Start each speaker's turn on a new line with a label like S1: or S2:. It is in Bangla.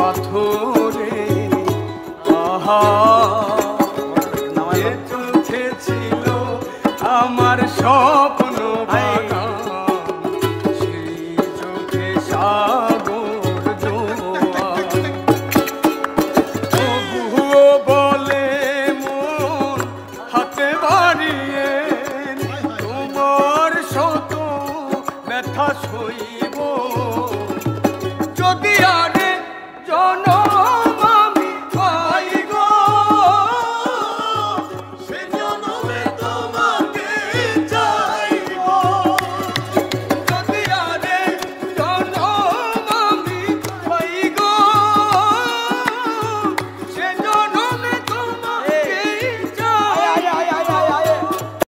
S1: পাথরে আহা চোখে ছিল আমার স্বপ্ন বাগান সেই চোখে সাগর জোয়ার তবুও বলে মন হাতে বাড়িয়ে তোমার শত ব্যথা সইব যদি আরে জন